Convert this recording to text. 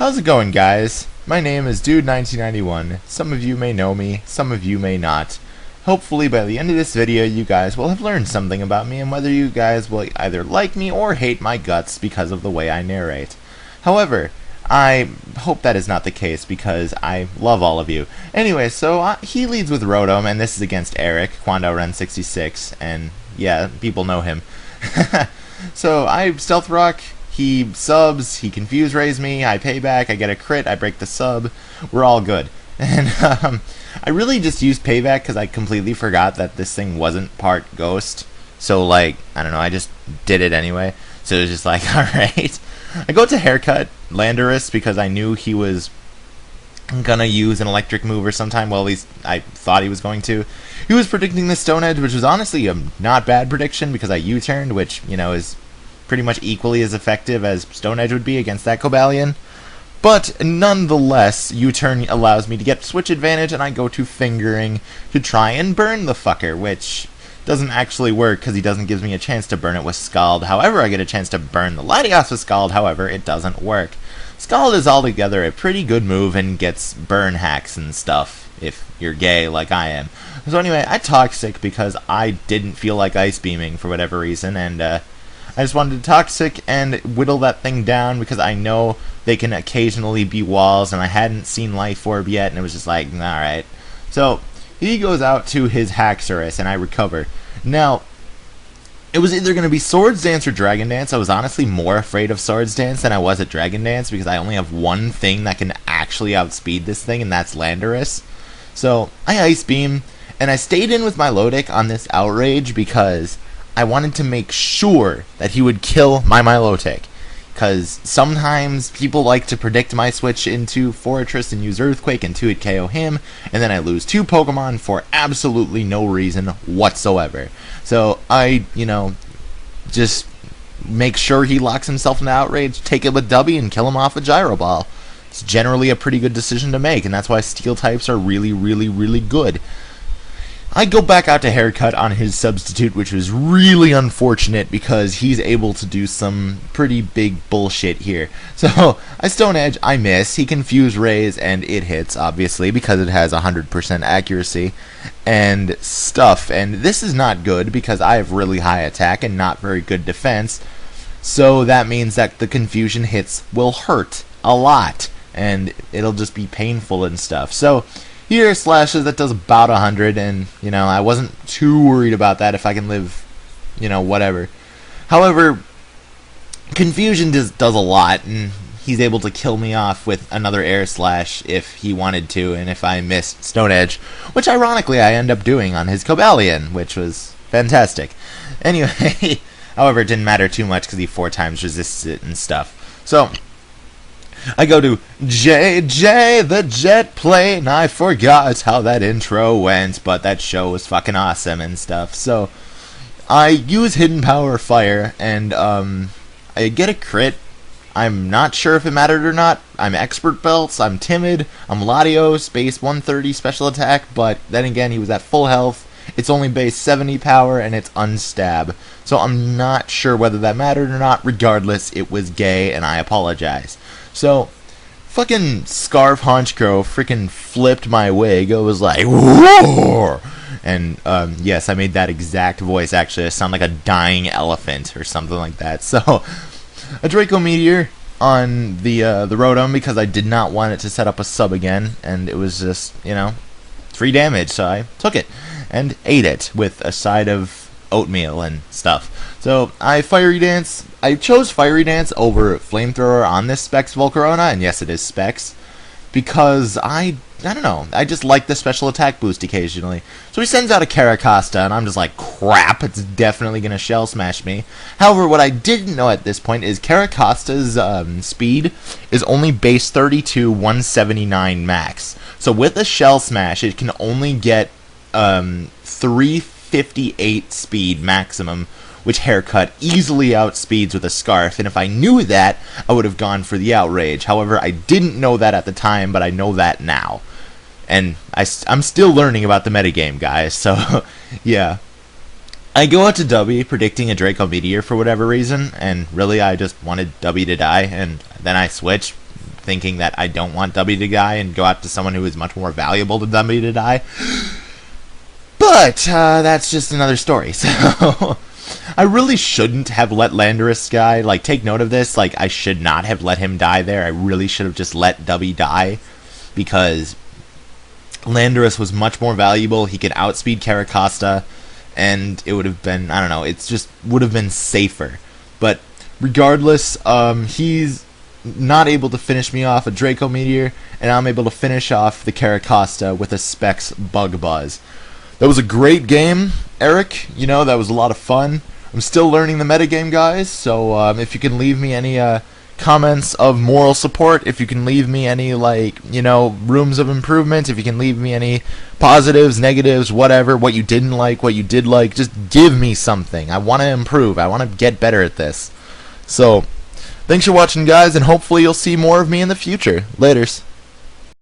How's it going, guys? My name is duude1991. Some of you may know me, some of you may not. Hopefully by the end of this video you guys will have learned something about me and whether you guys will either like me or hate my guts because of the way I narrate. However, I hope that is not the case because I love all of you. Anyway, so he leads with Rotom, and this is against Eric, KwandaoRen66, and yeah, people know him. So I Stealth Rock, he subs, he Confuse Rays me, I pay back, I get a crit, I break the sub, we're all good. And I really just used payback because I completely forgot that this thing wasn't part ghost. So like, I don't know, I just did it anyway. So it was just like, alright. I go to Haircut Landorus because I knew he was gonna use an electric move or sometime. Well, at least I thought he was going to. He was predicting the Stone Edge, which was honestly a not bad prediction because I U-turned, which, you know, is pretty much equally as effective as Stone Edge would be against that Cobalion. But nonetheless, U-turn allows me to get switch advantage, and I go to Fingering to try and burn the fucker, which doesn't actually work because he doesn't give me a chance to burn it with Scald. However, I get a chance to burn the Latios with Scald. However, it doesn't work. Scald is altogether a pretty good move and gets burn hacks and stuff if you're gay like I am. So anyway, I Toxic because I didn't feel like Ice Beaming for whatever reason, and I just wanted to Toxic and whittle that thing down because I know they can occasionally be walls, and I hadn't seen Life Orb yet, and it was just like, alright. So he goes out to his Haxorus, and I recover. Now, it was either going to be Swords Dance or Dragon Dance. I was honestly more afraid of Swords Dance than I was at Dragon Dance because I only have one thing that can actually outspeed this thing, and that's Landorus. So I Ice Beam, and I stayed in with my Milotic on this Outrage because I wanted to make sure that he would kill my Milotic. Because sometimes people like to predict my switch into Fortress and use Earthquake and 2-hit KO him, and then I lose 2 Pokemon for absolutely no reason whatsoever. So I, just make sure he locks himself into Outrage, take it with W, and kill him off a Gyro Ball. It's generally a pretty good decision to make, and that's why Steel types are really, really, really good. I go back out to Haircut on his substitute, which was really unfortunate because he's able to do some pretty big bullshit here. So I Stone Edge, I miss, he Confuse Rays, and it hits, obviously, because it has 100% accuracy and stuff. And this is not good because I have really high attack and not very good defense. So that means that the confusion hits will hurt a lot, and it'll just be painful and stuff. So here slashes, that does about 100, and I wasn't too worried about that if I can live, whatever. However, confusion does a lot, and he's able to kill me off with another Air Slash if he wanted to, and if I missed Stone Edge, which ironically I end up doing on his Cobalion, which was fantastic. Anyway, however, it didn't matter too much because he 4 times resists it and stuff. So I go to JJ the Jet Plane. I forgot how that intro went, but that show was fucking awesome and stuff. So I use Hidden Power Fire, and I get a crit. I'm not sure if it mattered or not. I'm Expert Belts, I'm Timid, I'm Latios, base 130 special attack, but then again, he was at full health. It's only base 70 power, and it's Unstab. So I'm not sure whether that mattered or not. Regardless, it was gay, and I apologize. So, fucking Scarf Honchkrow freaking flipped my wig. It was like, roar! And, yes, I made that exact voice, actually. I sound like a dying elephant or something like that. So, a Draco Meteor on the Rotom because I did not want it to set up a sub again. And it was just, 3 damage, so I took it and ate it with a side of oatmeal and stuff. So I Fiery Dance. I chose Fiery Dance over Flamethrower on this Specs Volcarona, and yes, it is Specs, because I don't know, I just like the special attack boost occasionally. So he sends out a Caracosta, and I'm just like, crap, it's definitely gonna Shell Smash me. However, what I didn't know at this point is Caracosta's speed is only base 32, 179 max. So with a Shell Smash, it can only get 358 speed maximum, which Haircut easily outspeeds with a Scarf, and if I knew that, I would have gone for the Outrage. However, I didn't know that at the time, but I know that now. And I'm still learning about the metagame, guys, so yeah. I go out to W, predicting a Draco Meteor for whatever reason, and really I just wanted W to die, and then I switch, thinking that I don't want W to die and go out to someone who is much more valuable than W to die. But that's just another story. So I really shouldn't have let Landorus die. Like, take note of this. Like, I should not have let him die there. I really should have just let W die, because Landorus was much more valuable. He could outspeed Caracosta, and it would have been, I don't know, it's just would have been safer. But regardless, he's not able to finish me off a Draco Meteor, and I'm able to finish off the Caracosta with a Specs Bug Buzz. That was a great game, Eric. You know, that was a lot of fun. I'm still learning the metagame, guys, so if you can leave me any comments of moral support, if you can leave me any, like, you know, rooms of improvement, if you can leave me any positives, negatives, whatever, what you didn't like, what you did like, just give me something. I want to improve. I want to get better at this. So, thanks for watching, guys, and hopefully you'll see more of me in the future. Laters.